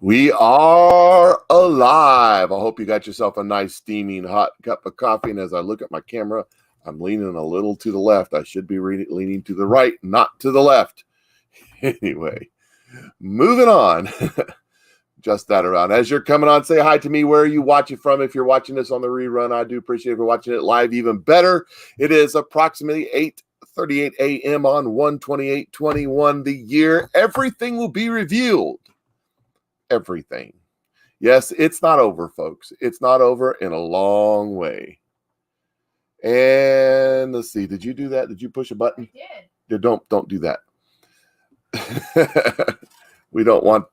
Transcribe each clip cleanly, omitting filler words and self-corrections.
We are alive. I hope you got yourself a nice steaming hot cup of coffee. And as I look at my camera, I'm leaning a little to the left. I should be leaning to the right, not to the left. Anyway, moving on. Just that around. As you're coming on, say hi to me. Where are you watching from? If you're watching this on the rerun, I do appreciate if you're watching it live, even better. It is approximately 8:38 a.m. on 1/28/21 the year. Everything will be revealed. Everything. Yes, it's not over, folks. It's not over in a long way. And let's see. Did you do that? Did you push a button? I did. Don't do that. we don't want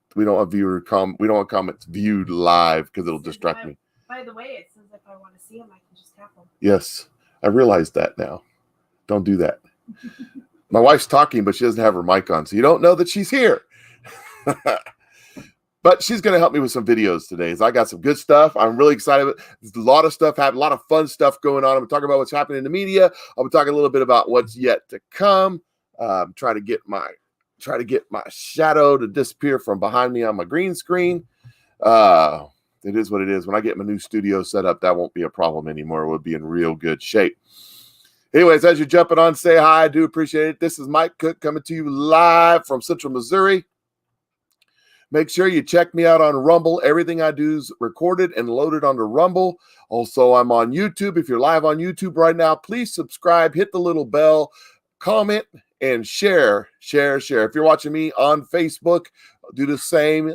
comments viewed live because it'll distract me. By the way, it says if I want to see them, I can just tap them. Yes, I realize that now. Don't do that. My wife's talking, but she doesn't have her mic on, so you don't know that she's here. But she's going to help me with some videos today. So I got some good stuff. I'm really excited. There's a lot of stuff happening, a lot of fun stuff going on. I'm talking about what's happening in the media. I'll be talking a little bit about what's yet to come. Try to get my shadow to disappear from behind me on my green screen. It is what it is. When I get my new studio set up, that won't be a problem anymore. We'll be in real good shape. Anyways, as you're jumping on, say hi. I do appreciate it. This is Mike Cook coming to you live from Central Missouri. Make sure you check me out on Rumble. Everything I do is recorded and loaded onto Rumble. Also, I'm on YouTube. If you're live on YouTube right now, please subscribe, hit the little bell, comment, and share. If you're watching me on Facebook, do the same.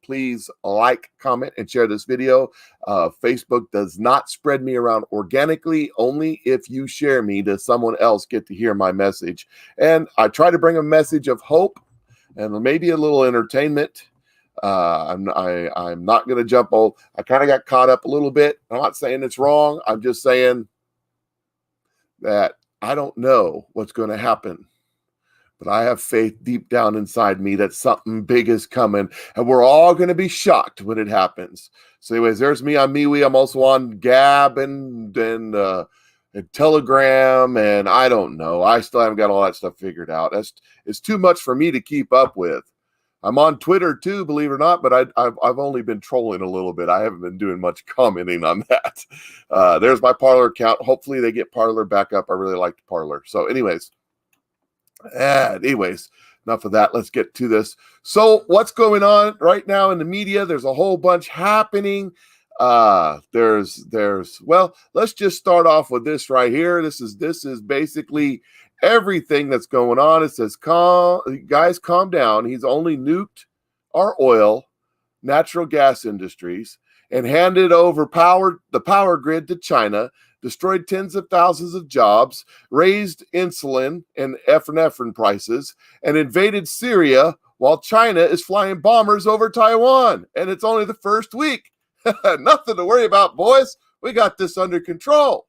Please like, comment, and share this video. Facebook does not spread me around organically. Only if you share me does someone else get to hear my message. And I try to bring a message of hope and maybe a little entertainment. I'm not going to jump. I kind of got caught up a little bit. I'm not saying it's wrong. I'm just saying that I don't know what's going to happen. But I have faith deep down inside me that something big is coming. And we're all going to be shocked when it happens. So anyways, there's me on MeWe. I'm also on Gab and Telegram, and I don't know. I still haven't got all that stuff figured out. It's too much for me to keep up with. I'm on Twitter too, believe it or not, but I've only been trolling a little bit. I haven't been doing much commenting on that. There's my Parler account. Hopefully they get Parler back up. I really liked Parler. So anyways, enough of that. Let's get to this. So what's going on right now in the media? There's a whole bunch happening. Well, let's just start off with this right here. This is basically everything that's going on. It says, guys, calm down. He's only nuked our oil, natural gas industries, and handed over the power grid to China, destroyed tens of thousands of jobs, raised insulin and epinephrine prices, and invaded Syria while China is flying bombers over Taiwan. And it's only the first week. Nothing to worry about, boys. We got this under control.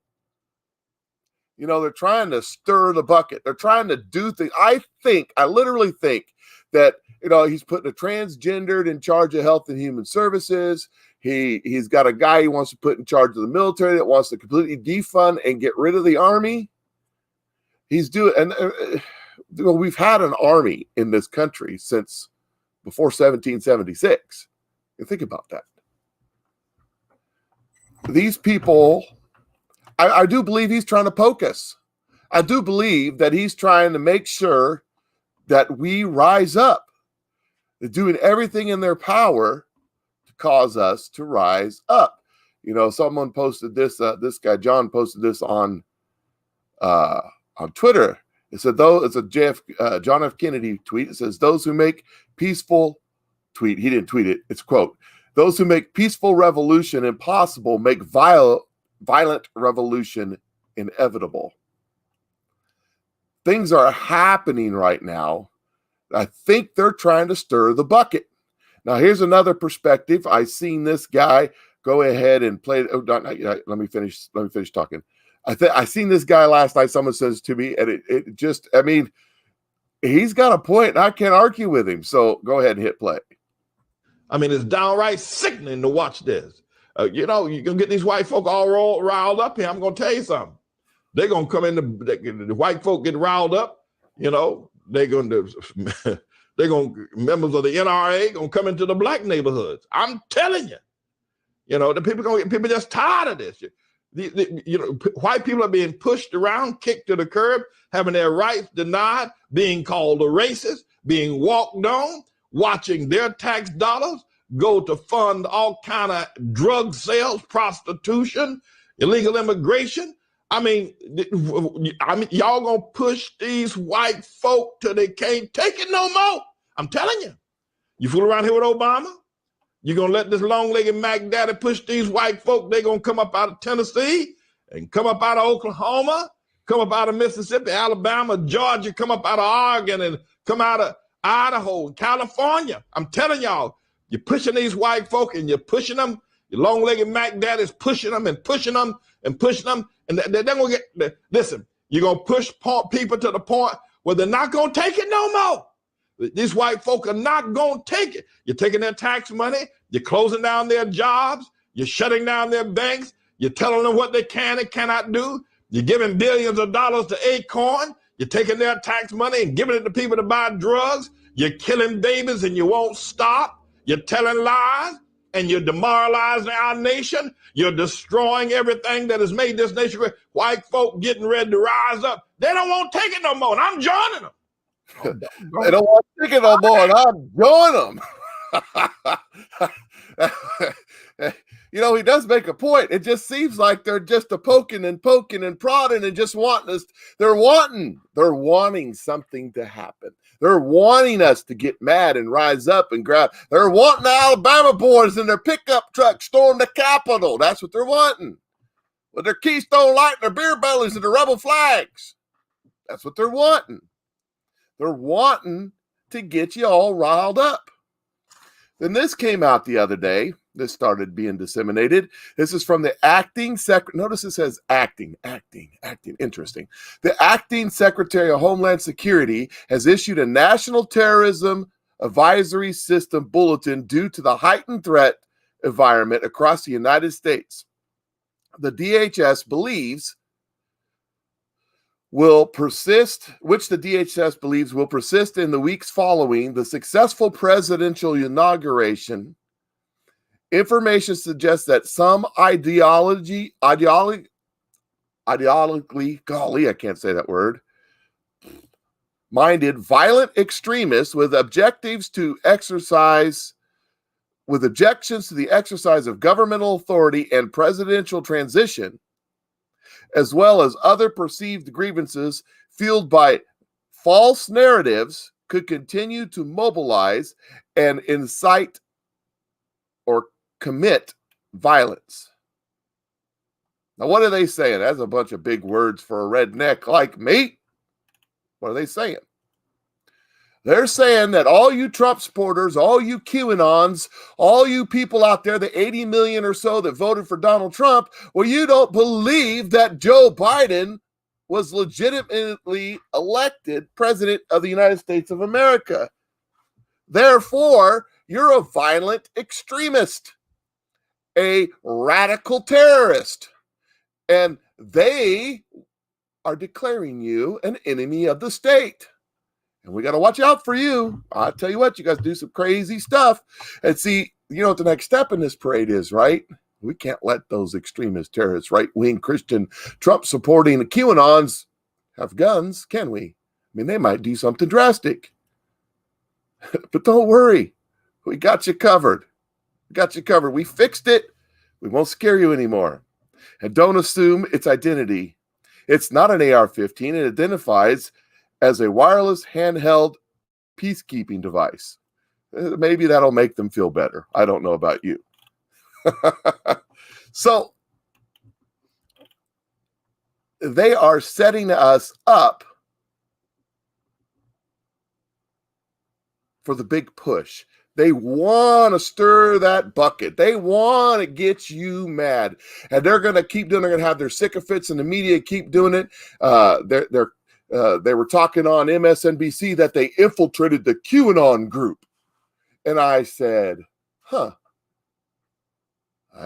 You know, they're trying to stir the bucket. They're trying to do things. I literally think that, you know, he's putting a transgendered in charge of Health and Human Services. He's got a guy he wants to put in charge of the military that wants to completely defund and get rid of the army. He's doing, and we've had an army in this country since before 1776. You think about that. These people, I do believe he's trying to poke us. I do believe that he's trying to make sure that we rise up. They're doing everything in their power to cause us to rise up. You know, someone posted this. This guy John posted this on Twitter. It said, though it's a John F. Kennedy tweet. It says, those who make peaceful tweet. He didn't tweet it. It's a quote. Those who make peaceful revolution impossible make violent revolution inevitable. Things are happening right now. I think they're trying to stir the bucket. Now, here's another perspective. I seen this guy go ahead and play. Oh, let me finish talking. I seen this guy last night. Someone says to me, and it just, I mean, he's got a point, and I can't argue with him. So go ahead and hit play. I mean, it's downright sickening to watch this. You know, you're going to get these white folk all riled up here. I'm going to tell you something. They're going to come in, the white folk get riled up. You know, they're going to Members of the NRA gonna come into the black neighborhoods. I'm telling you. The people just tired of this. White people are being pushed around, kicked to the curb, having their rights denied, being called a racist, being walked on, watching their tax dollars go to fund all kind of drug sales, prostitution, illegal immigration. I mean, y'all gonna push these white folk till they can't take it no more. I'm telling you. You fool around here with Obama, you're going to let this long-legged Mac Daddy push these white folk. They're going to come up out of Tennessee and come up out of Oklahoma, come up out of Mississippi, Alabama, Georgia, come up out of Oregon and come out of Idaho, California. I'm telling y'all, you're pushing these white folk and you're pushing them. Your long-legged Mac Daddy's pushing them and pushing them and pushing them. And they're going to get, listen, you're going to push people to the point where they're not going to take it no more. These white folk are not going to take it. You're taking their tax money. You're closing down their jobs. You're shutting down their banks. You're telling them what they can and cannot do. You're giving billions of dollars to Acorn. You're taking their tax money and giving it to people to buy drugs. You're killing babies and you won't stop. You're telling lies and you're demoralizing our nation. You're destroying everything that has made this nation great. White folk getting ready to rise up. They don't want to take it no more, and I'm joining them. They don't want to take it no more, and I'm join them. He does make a point. It just seems like they're just poking and prodding and just wanting us. They're wanting something to happen. They're wanting us to get mad and rise up and grab. They're wanting the Alabama boys in their pickup truck storm the Capitol. That's what they're wanting. With their Keystone Light and their beer bellies and their rebel flags. That's what they're wanting. They're wanting to get you all riled up. Then this came out the other day. This started being disseminated. This is from the acting secretary. Notice it says acting. Interesting. The acting Secretary of Homeland Security has issued a National Terrorism Advisory System bulletin due to the heightened threat environment across the United States. The DHS believes will persist in the weeks following the successful presidential inauguration. Information suggests that some ideologically, golly, I can't say that word, minded violent extremists with objectives to exercise, with objections to the exercise of governmental authority and presidential transition, as well as other perceived grievances fueled by false narratives, could continue to mobilize and incite or commit violence. Now, what are they saying? That's a bunch of big words for a redneck like me. What are they saying? They're saying that all you Trump supporters, all you QAnons, all you people out there, the 80 million or so that voted for Donald Trump, well, you don't believe that Joe Biden was legitimately elected president of the United States of America. Therefore, you're a violent extremist, a radical terrorist, and they are declaring you an enemy of the state. And we got to watch out for you. I tell you what, you guys do some crazy stuff. And see, you know what the next step in this parade is, right? We can't let those extremist terrorists, right-wing Christian, Trump-supporting QAnons have guns, can we? I mean, they might do something drastic. But don't worry. We got you covered. We fixed it. We won't scare you anymore. And don't assume its identity. It's not an AR-15. It identifies as a wireless handheld peacekeeping device. Maybe that'll make them feel better. I don't know about you. So they are setting us up for the big push. They want to stir that bucket. They want to get you mad. And they're going to keep doing it. They're going to have their sycophants in the media keep doing it. They were talking on MSNBC that they infiltrated the QAnon group. And I said, I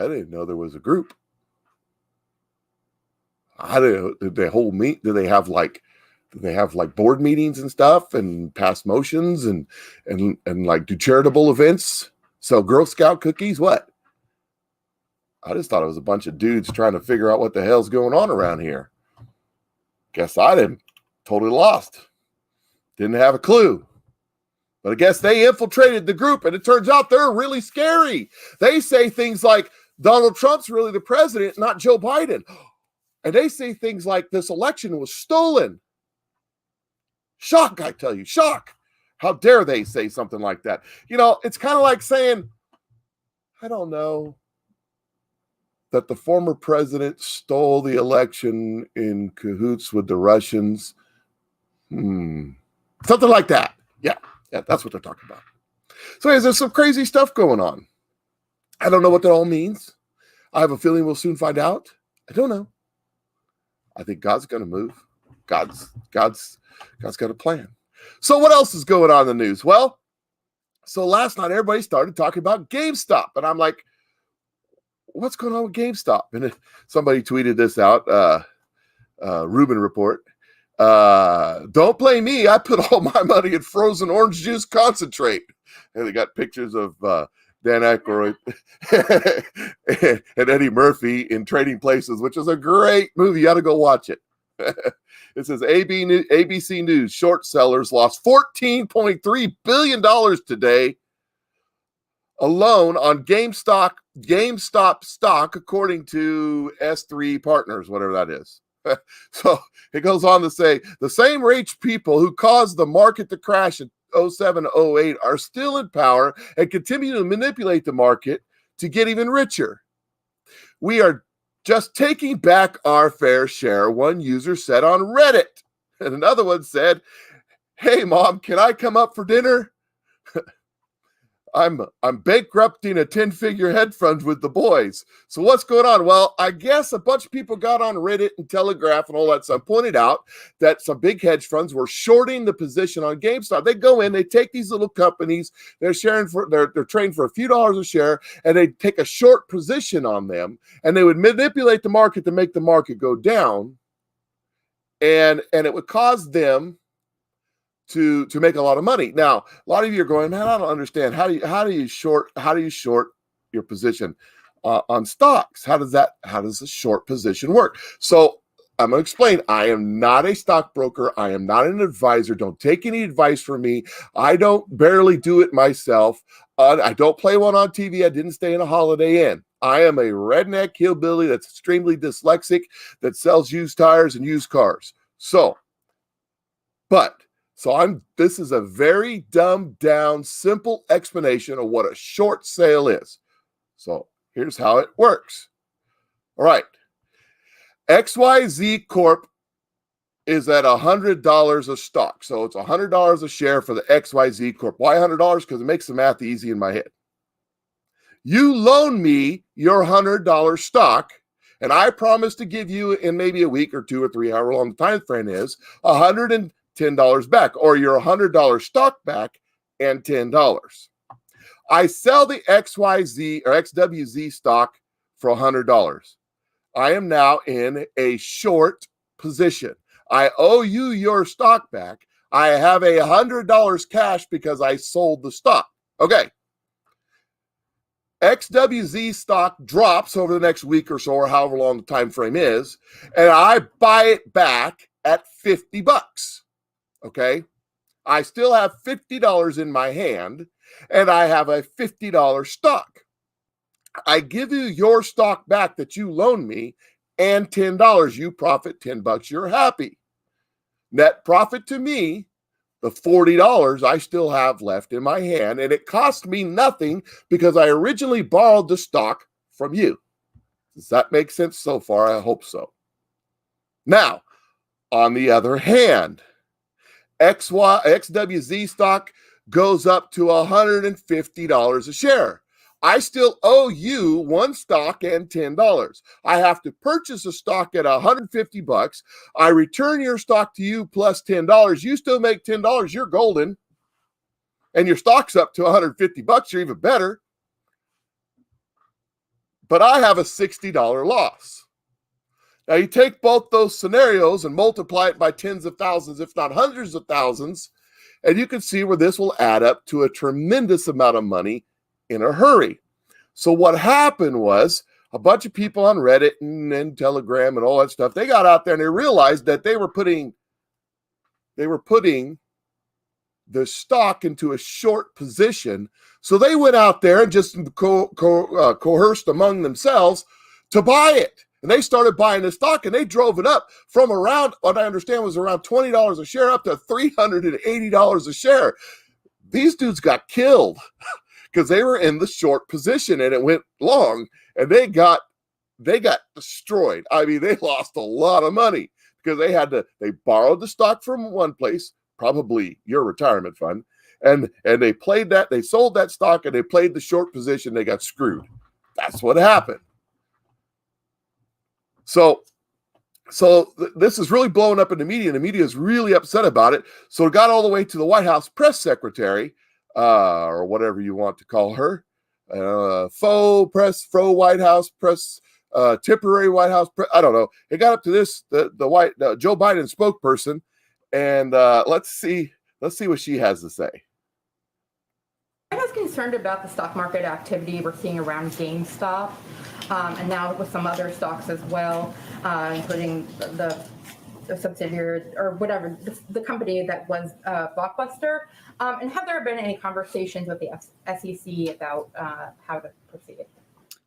didn't know there was a group. I didn't know, did they have like they have like board meetings and stuff and pass motions and like do charitable events, sell Girl Scout cookies. What? I just thought it was a bunch of dudes trying to figure out what the hell's going on around here. Guess I didn't. Totally lost. Didn't have a clue. But I guess they infiltrated the group, and it turns out they're really scary. They say things like Donald Trump's really the president, not Joe Biden. And they say things like this election was stolen. Shock, I tell you, shock. How dare they say something like that? You know, it's kind of like saying, I don't know, that the former president stole the election in cahoots with the Russians. Something like that. Yeah, that's what they're talking about. So anyways, there's some crazy stuff going on. I don't know what that all means. I have a feeling we'll soon find out. I don't know. I think God's going to move. God's got a plan. So what else is going on in the news? Well, so last night everybody started talking about GameStop, and I'm like, what's going on with GameStop? And somebody tweeted this out, Rubin Report. Don't blame me. I put all my money in frozen orange juice concentrate. And they got pictures of Dan Aykroyd and Eddie Murphy in Trading Places, which is a great movie. You got to go watch it. It says ABC News short sellers lost $14.3 billion today alone on GameStop stock, according to S3 Partners, whatever that is. So it goes on to say the same rich people who caused the market to crash in 07, 08 are still in power and continue to manipulate the market to get even richer. We are just taking back our fair share, one user said on Reddit. And another one said, hey, Mom, can I come up for dinner? I'm bankrupting a 10-figure hedge fund with the boys. So what's going on? Well, I guess a bunch of people got on Reddit and Telegraph and all that stuff, pointed out that some big hedge funds were shorting the position on GameStop. They go in, they take these little companies, they're trading for a few dollars a share, and they take a short position on them, and they would manipulate the market to make the market go down, and it would cause them to make a lot of money. Now, a lot of you are going, man, I don't understand. How do you short your position on stocks? How does a short position work? So I'm going to explain. I am not a stockbroker. I am not an advisor. Don't take any advice from me. I don't barely do it myself. I don't play one on TV. I didn't stay in a Holiday Inn. I am a redneck hillbilly that's extremely dyslexic that sells used tires and used cars. So this is a very dumbed down, simple explanation of what a short sale is. So here's how it works. All right. XYZ Corp is at $100 a stock. So it's $100 a share for the XYZ Corp. Why $100? Because it makes the math easy in my head. You loan me your $100 stock, and I promise to give you in maybe a week or 2 or 3, however long the time frame is, $110 back, or your $100 stock back and $10. I sell the XYZ or XWZ stock for $100. I am now in a short position. I owe you your stock back. I have $100 cash because I sold the stock. Okay. XWZ stock drops over the next week or so, or however long the time frame is, and I buy it back at $50. Okay, I still have $50 in my hand, and I have a $50 stock. I give you your stock back that you loaned me, and $10. You profit $10. You're happy. Net profit to me, the $40 I still have left in my hand, and it cost me nothing because I originally borrowed the stock from you. Does that make sense so far? I hope so. Now, on the other hand, XWZ stock goes up to $150 a share. I still owe you one stock and $10. I have to purchase a stock at $150. I return your stock to you plus $10. You still make $10. You're golden. And your stock's up to $150. You're even better. But I have a $60 loss. Now you take both those scenarios and multiply it by tens of thousands, if not hundreds of thousands, and you can see where this will add up to a tremendous amount of money in a hurry. So what happened was a bunch of people on Reddit and Telegram and all that stuff, they got out there and they realized that they were putting the stock into a short position. So they went out there and just coerced among themselves to buy it. And they started buying the stock and they drove it up from around, what I understand was around $20 a share up to $380 a share. These dudes got killed because they were in the short position and it went long and they got destroyed. I mean, they lost a lot of money because they borrowed the stock from one place, probably your retirement fund, and they sold that stock and they played the short position. They got screwed. That's what happened. So this is really blowing up in the media, and the media is really upset about it. So it got all the way to the White House press secretary, or whatever you want to call her, faux White House press, temporary White House press. I don't know. It got up to this, the Joe Biden spokesperson, and let's see what she has to say. I was concerned about the stock market activity we're seeing around GameStop, and now with some other stocks as well, including the subsidiary or whatever, the company that was Blockbuster. And have there been any conversations with the SEC about how to proceed?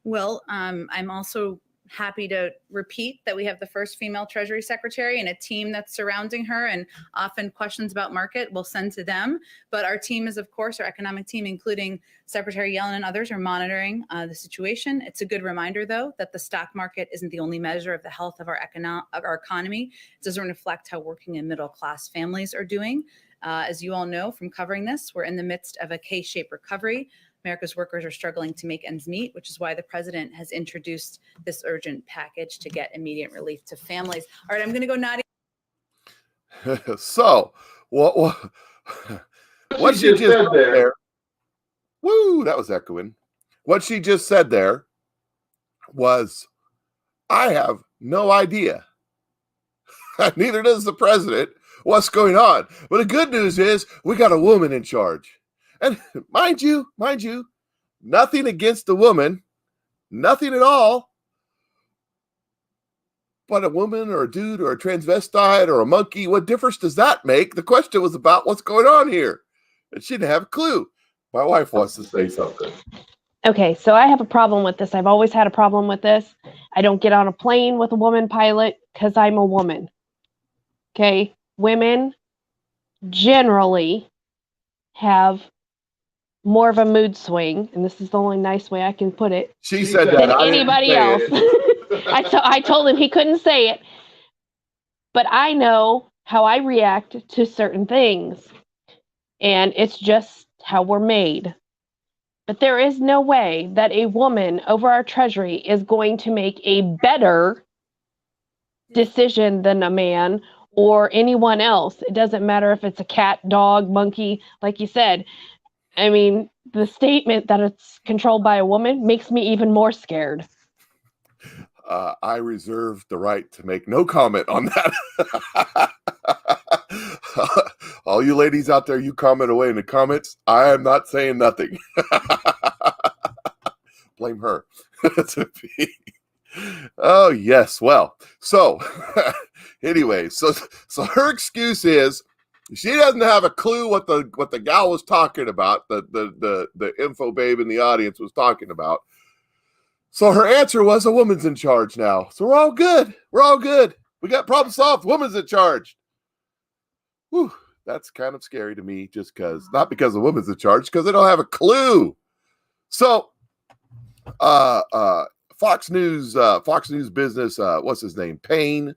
Well, I'm also happy to repeat that we have the first female Treasury Secretary and a team that's surrounding her, and often questions about market we'll send to them. But our team is, of course, our economic team, including Secretary Yellen and others, are monitoring the situation. It's a good reminder, though, that the stock market isn't the only measure of the health of our economy. It doesn't reflect how working and middle-class families are doing. As you all know from covering this, we're in the midst of a K-shaped recovery. America's workers are struggling to make ends meet, which is why the president has introduced this urgent package to get immediate relief to families. All right, I'm going to go Nadia. So, what she just said there, woo, that was echoing. What she just said there was, I have no idea. Neither does the president what's going on. But the good news is we got a woman in charge. And mind you, nothing against the woman, nothing at all. But a woman or a dude or a transvestite or a monkey, what difference does that make? The question was about what's going on here. And she didn't have a clue. My wife wants to say something. Okay, so I have a problem with this. I've always had a problem with this. I don't get on a plane with a woman pilot because I'm a woman. Okay, women generally have more of a mood swing, and this is the only nice way I can put it. She said that than anybody else. I told him he couldn't say it, but I know how I react to certain things, and it's just how we're made. But there is no way that a woman over our treasury is going to make a better decision than a man or anyone else. It doesn't matter if it's a cat, dog, monkey, like you said. I mean, the statement that it's controlled by a woman makes me even more scared. I reserve the right to make no comment on that. All you ladies out there, you comment away in the comments. I am not saying nothing. Blame her. Oh, yes. Well, so anyway, so her excuse is she doesn't have a clue what the gal was talking about, the info babe in the audience was talking about. So her answer was a woman's in charge now. So we're all good. We got problem solved. Woman's in charge. Whew, that's kind of scary to me, just not because the woman's in charge, because they don't have a clue. So Fox News business, what's his name? Payne.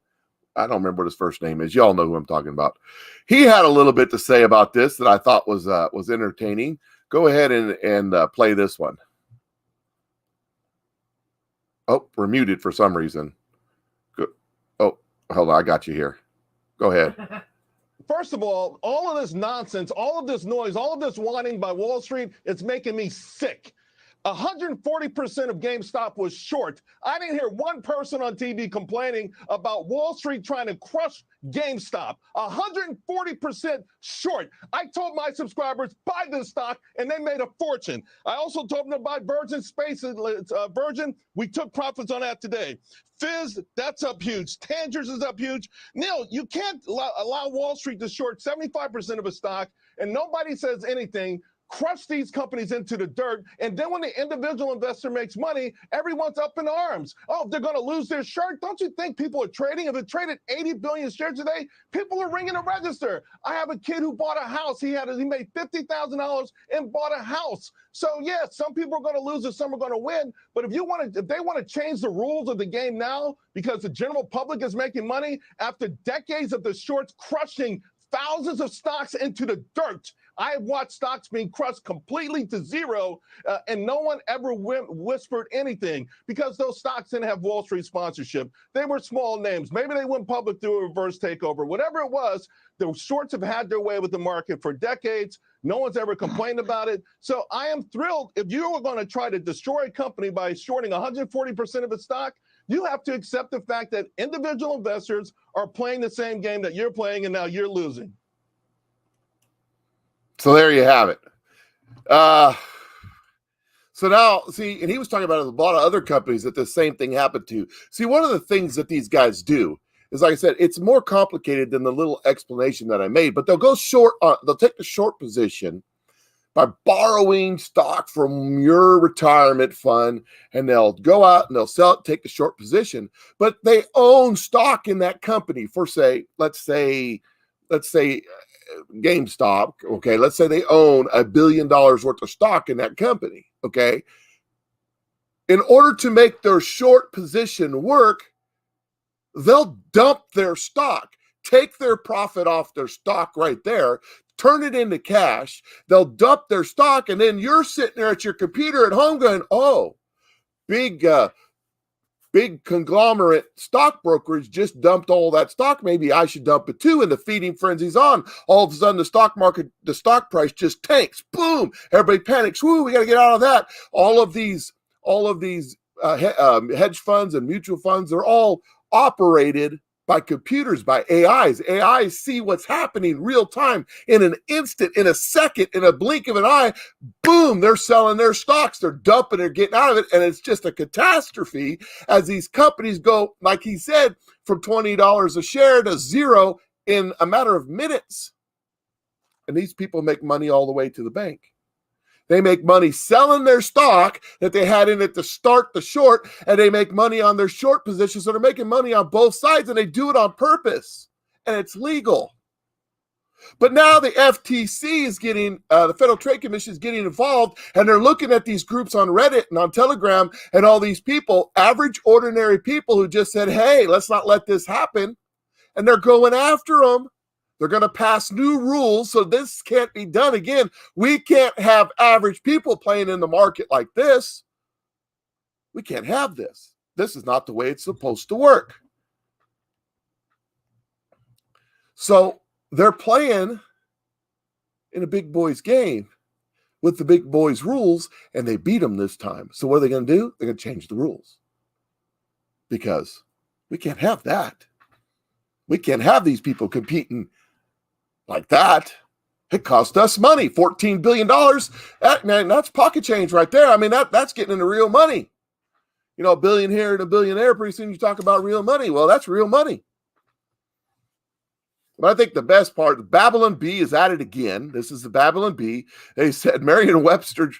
I don't remember what his first name is. Y'all know who I'm talking about. He had a little bit to say about this that I thought was entertaining. Go ahead and play this one. Oh, we're muted for some reason. Good. Oh, hold on. I got you here. Go ahead. First of all of this nonsense, all of this noise, all of this whining by Wall Street, it's making me sick. 140% of GameStop was short. I didn't hear one person on TV complaining about Wall Street trying to crush GameStop. 140% short. I told my subscribers, buy this stock, and they made a fortune. I also told them to buy Virgin Space. Virgin, we took profits on that today. Fizz, that's up huge. Tangers is up huge. Neil, you can't allow Wall Street to short 75% of a stock, and nobody says anything. Crush these companies into the dirt, and then when the individual investor makes money, everyone's up in arms. Oh, they're going to lose their shirt. Don't you think people are trading? If it traded 80 billion shares today, people are ringing the register. I have a kid who bought a house. He made $50,000 and bought a house. So yeah, some people are going to lose and some are going to win. But if they want to change the rules of the game now because the general public is making money after decades of the shorts crushing thousands of stocks into the dirt. I have watched stocks being crushed completely to zero, and no one ever whispered anything because those stocks didn't have Wall Street sponsorship. They were small names. Maybe they went public through a reverse takeover. Whatever it was, the shorts have had their way with the market for decades. No one's ever complained about it. So I am thrilled. If you were going to try to destroy a company by shorting 140% of its stock, you have to accept the fact that individual investors are playing the same game that you're playing, and now you're losing. So there you have it. So now, see, and he was talking about a lot of other companies that the same thing happened to. See, one of the things that these guys do is, like I said, it's more complicated than the little explanation that I made, but they'll go short, they'll take the short position by borrowing stock from your retirement fund, and they'll go out and they'll sell it, take the short position, but they own stock in that company for, say, let's say GameStop. Okay. Let's say they own $1 billion worth of stock in that company. Okay. In order to make their short position work, they'll dump their stock, take their profit off their stock right there, turn it into cash. They'll dump their stock, and then you're sitting there at your computer at home going, oh, big conglomerate stock brokerage just dumped all that stock. Maybe I should dump it too. And the feeding frenzy's on. All of a sudden, the stock market, the stock price just tanks. Boom! Everybody panics. Woo! We got to get out of that. All of these hedge funds and mutual funds are all operated by computers, by AIs. AIs see what's happening real time in an instant, in a second, in a blink of an eye. Boom, they're selling their stocks. They're dumping, they're getting out of it. And it's just a catastrophe as these companies go, like he said, from $20 a share to zero in a matter of minutes. And these people make money all the way to the bank. They make money selling their stock that they had in it to start the short, and they make money on their short positions. So they're making money on both sides, and they do it on purpose, and it's legal. But now the FTC is getting, the Federal Trade Commission is getting involved, and they're looking at these groups on Reddit and on Telegram and all these people, average, ordinary people who just said, hey, let's not let this happen. And they're going after them. They're going to pass new rules, so this can't be done again. We can't have average people playing in the market like this. We can't have this. This is not the way it's supposed to work. So they're playing in a big boys game with the big boys rules, and they beat them this time. So what are they going to do? They're going to change the rules because we can't have that. We can't have these people competing like that. It cost us money, $14 billion. That's pocket change right there. I mean, that's getting into real money. You know, a billion here and a billion there. Pretty soon you talk about real money. Well, that's real money. But I think the best part, the Babylon Bee is at it again. This is the Babylon Bee. They said Merriam-Webster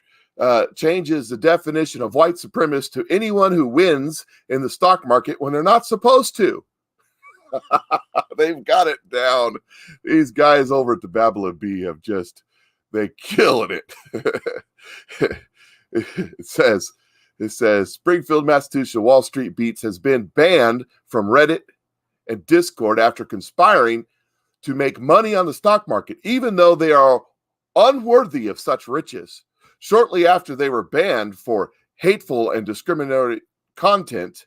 changes the definition of white supremacist to anyone who wins in the stock market when they're not supposed to. They've got it down. These guys over at the Babylon Bee have they killing it. It says Springfield, Massachusetts, Wall Street Beats has been banned from Reddit and Discord after conspiring to make money on the stock market, even though they are unworthy of such riches. Shortly after they were banned for hateful and discriminatory content,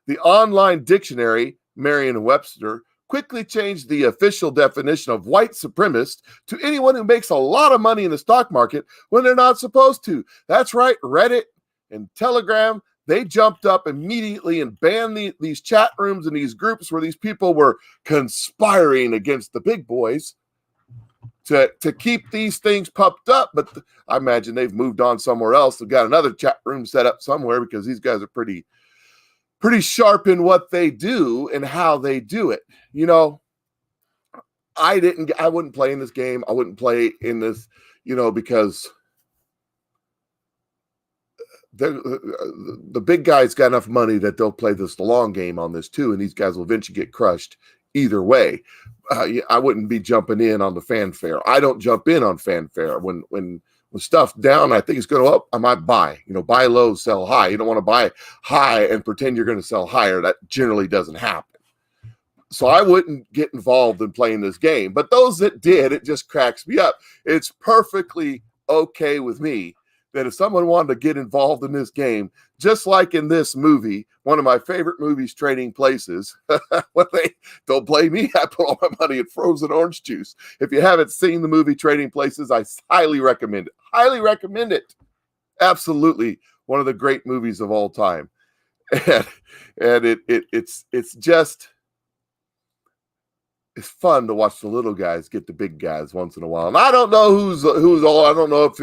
the online dictionary Merriam-Webster quickly changed the official definition of white supremacist to anyone who makes a lot of money in the stock market when they're not supposed to. That's right, Reddit and Telegram, they jumped up immediately and banned these chat rooms and these groups where these people were conspiring against the big boys to keep these things pumped up. But I imagine they've moved on somewhere else. They've got another chat room set up somewhere because these guys are pretty sharp in what they do and how they do it. You know, I wouldn't play in this game. I wouldn't play in this, you know, because the big guys got enough money that they'll play this the long game on this too, and these guys will eventually get crushed either way. I wouldn't be jumping in on the fanfare. I don't jump in on fanfare. When stuff's down, I think it's going up, I might buy. You know, buy low, sell high. You don't want to buy high and pretend you're going to sell higher. That generally doesn't happen. So I wouldn't get involved in playing this game. But those that did, it just cracks me up. It's perfectly okay with me that if someone wanted to get involved in this game, just like in this movie, one of my favorite movies, Trading Places, when they don't blame me, I put all my money in frozen orange juice. If you haven't seen the movie Trading Places, I highly recommend it. Highly recommend it. Absolutely one of the great movies of all time. And it's just, it's fun to watch the little guys get the big guys once in a while. And I don't know who's all. I don't know if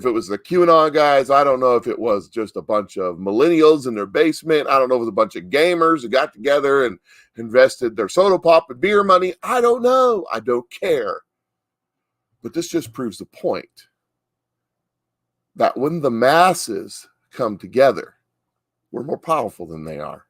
it was the QAnon guys. I don't know if it was just a bunch of millennials in their basement. I don't know if it was a bunch of gamers who got together and invested their soda pop and beer money. I don't know. I don't care. But this just proves the point that when the masses come together, we're more powerful than they are.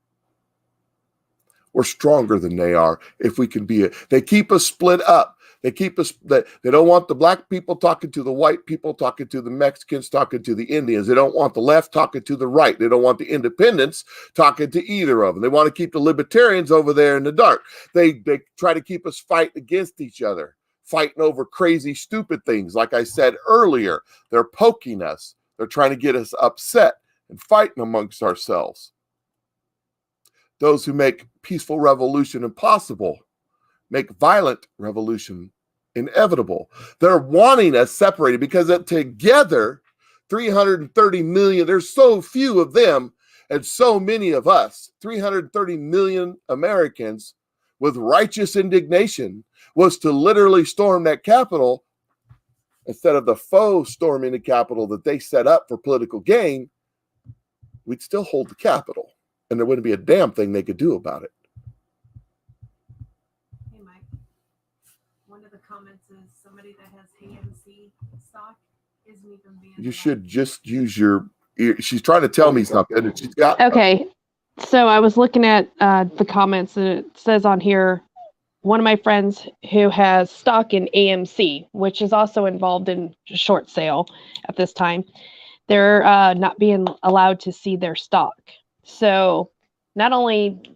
We're stronger than they are if we can be. They keep us split up. They keep us. They don't want the black people talking to the white people, talking to the Mexicans, talking to the Indians. They don't want the left talking to the right. They don't want the independents talking to either of them. They want to keep the libertarians over there in the dark. They try to keep us fighting against each other, fighting over crazy, stupid things. Like I said earlier, they're poking us. They're trying to get us upset and fighting amongst ourselves. Those who make peaceful revolution impossible make violent revolution inevitable. They're wanting us separated because together, 330 million, there's so few of them and so many of us, 330 million Americans with righteous indignation was to literally storm that Capitol instead of the faux storming the Capitol that they set up for political gain. We'd still hold the Capitol. And there wouldn't be a damn thing they could do about it. Hey, Mike. One of the comments is somebody that has AMC stock isn't even being. You should just use your ear. She's trying to tell me something. And she's got. Okay. So I was looking at the comments, and it says on here, one of my friends who has stock in AMC, which is also involved in short sale at this time, they're not being allowed to see their stock. So not only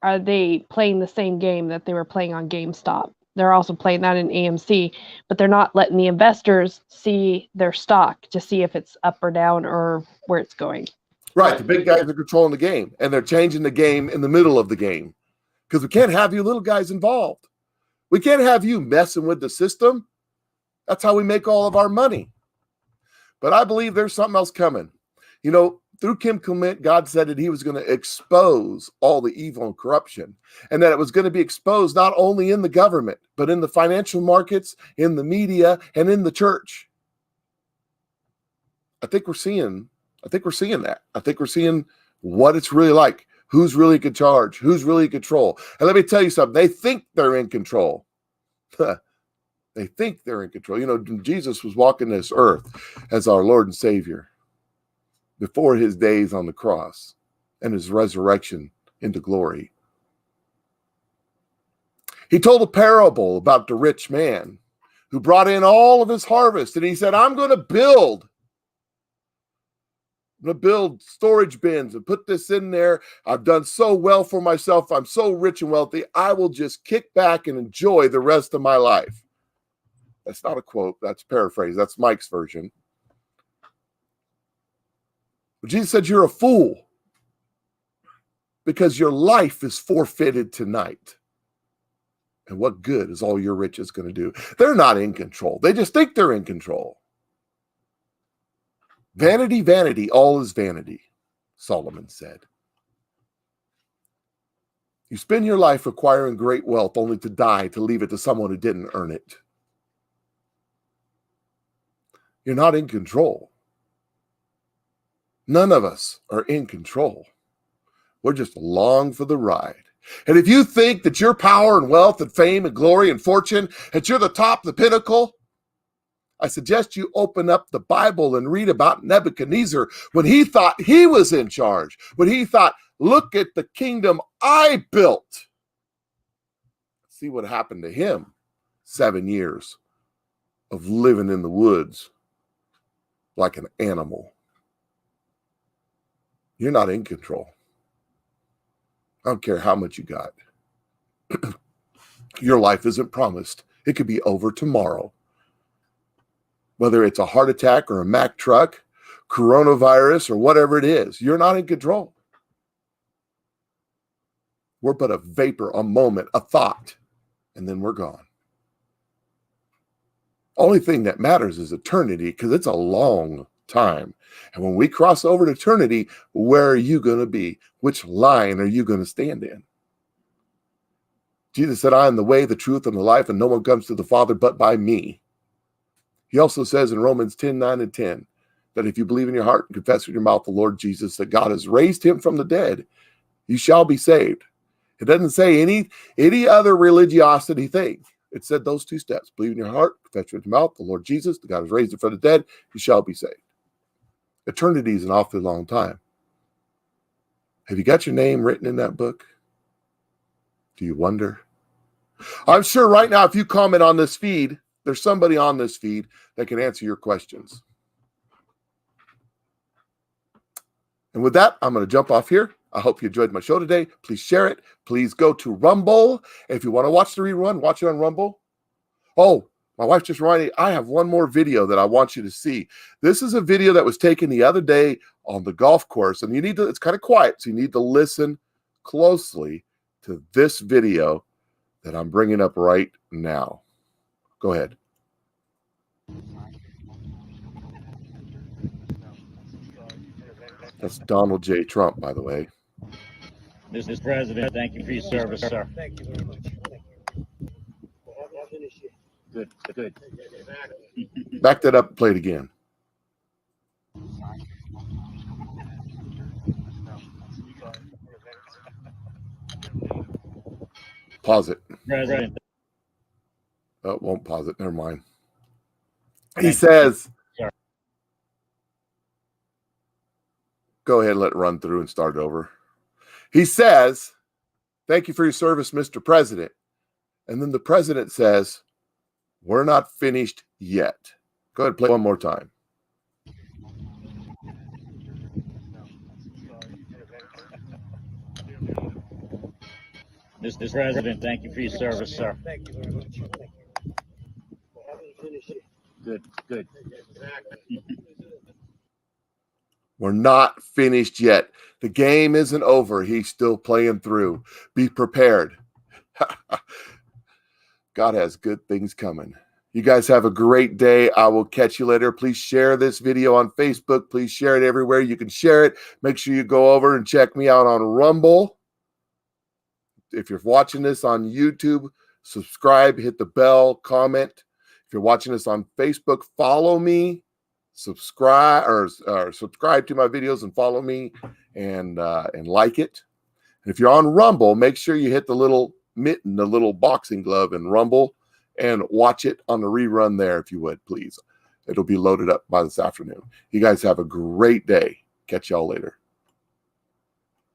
are they playing the same game that they were playing on GameStop, they're also playing that in AMC, but they're not letting the investors see their stock to see if it's up or down or where it's going. Right. The big guys are controlling the game, and they're changing the game in the middle of the game because we can't have you little guys involved. We can't have you messing with the system. That's how we make all of our money. But I believe there's something else coming. You know, through Kim Clement, God said that he was going to expose all the evil and corruption, and that it was going to be exposed not only in the government, but in the financial markets, in the media, and in the church. I think we're seeing that. I think we're seeing what it's really like, who's really in charge, who's really in control. And let me tell you something, they think they're in control. They think they're in control. You know, Jesus was walking this earth as our Lord and Savior before his days on the cross and his resurrection into glory. He told a parable about the rich man who brought in all of his harvest, and he said, I'm going to build storage bins and put this in there. I've done so well for myself. I'm so rich and wealthy. I will just kick back and enjoy the rest of my life. That's not a quote. That's paraphrase. That's Mike's version. But Jesus said, you're a fool because your life is forfeited tonight. And what good is all your riches going to do? They're not in control. They just think they're in control. Vanity, vanity, all is vanity, Solomon said. You spend your life acquiring great wealth only to die, to leave it to someone who didn't earn it. You're not in control. None of us are in control. We're just along for the ride. And if you think that your power and wealth and fame and glory and fortune, that you're the top, the pinnacle, I suggest you open up the Bible and read about Nebuchadnezzar when he thought he was in charge, when he thought, look at the kingdom I built. See what happened to him. 7 years of living in the woods like an animal. You're not in control. I don't care how much you got. Your life isn't promised. It could be over tomorrow. Whether it's a heart attack or a Mack truck, coronavirus, or whatever it is, you're not in control. We're but a vapor, a moment, a thought, and then we're gone. Only thing that matters is eternity, because it's a long time. And when we cross over to eternity, where are you going to be? Which line are you going to stand in? Jesus said, I am the way, the truth, and the life, and no one comes to the Father but by me. He also says in Romans 10:9 and 10, that if you believe in your heart and confess with your mouth the Lord Jesus, that God has raised him from the dead, you shall be saved. It doesn't say any other religiosity thing. It said those two steps. Believe in your heart, confess with your mouth the Lord Jesus, that God has raised him from the dead, you shall be saved. Eternity is an awfully long time. Have you got your name written in that book? Do you wonder? I'm sure right now, if you comment on this feed, there's somebody on this feed that can answer your questions. And with that, I'm going to jump off here. I hope you enjoyed my show today. Please share it. Please go to Rumble. If you want to watch the rerun, watch it on Rumble. Oh, my wife just reminded me, I have one more video that I want you to see. This is a video that was taken the other day on the golf course, and you need to, it's kind of quiet, so you need to listen closely to this video that I'm bringing up right now. Go ahead. That's Donald J. Trump, by the way. Mr. President, thank you for your service, sir. Thank you very much. Good, good. Back that up and play it again. Pause it. President, Oh, it won't pause it. Never mind. He says, Sure. Go ahead and let it run through and start over. He says, thank you for your service, Mr. President. And then the president says, we're not finished yet. Go ahead and play one more time. Mr. President, thank you for your service, sir. Thank you very much. Good, good. We're not finished yet. The game isn't over. He's still playing through. Be prepared. God has good things coming. You guys have a great day. I will catch you later. Please share this video on Facebook. Please share it everywhere you can share it. Make sure you go over and check me out on Rumble. If you're watching this on YouTube, subscribe, hit the bell, comment. If you're watching this on Facebook, follow me, subscribe or subscribe to my videos and follow me and like it. And if you're on Rumble, make sure you hit the little mitten, the little boxing glove in Rumble, and watch it on the rerun there, if you would, please. It'll be loaded up by this afternoon. You guys have a great day. Catch y'all later.